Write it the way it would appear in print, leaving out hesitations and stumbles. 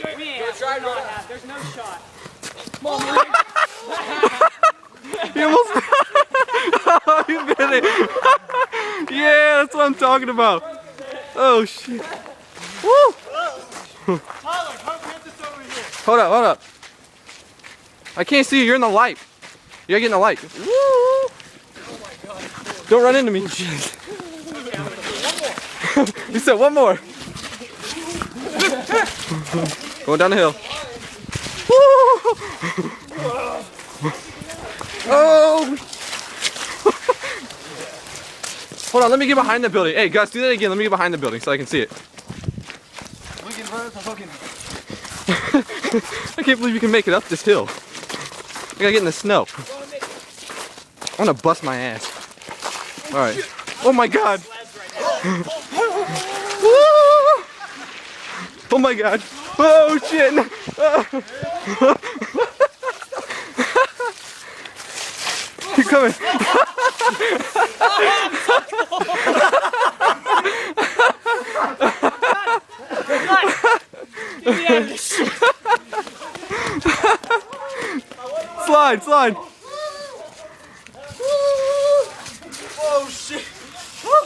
There's no shot. He almost. Oh, you bit it. Yeah, that's what I'm talking about. Oh shit. Woo! Tyler, come get this over here. Hold up. I can't see you. You're in the light. You gotta get in the light. Woo! Oh my God. Don't run into me. You said one more. Going down the hill. Woo! Oh! Hold on, let me get behind the building. Hey, Gus, do that again. Let me get behind the building so I can see it. I can't believe you can make it up this hill. I gotta get in the snow. I'm gonna bust my ass. Alright. Oh my God. Oh my God. Oh shit. Keep coming. Slide.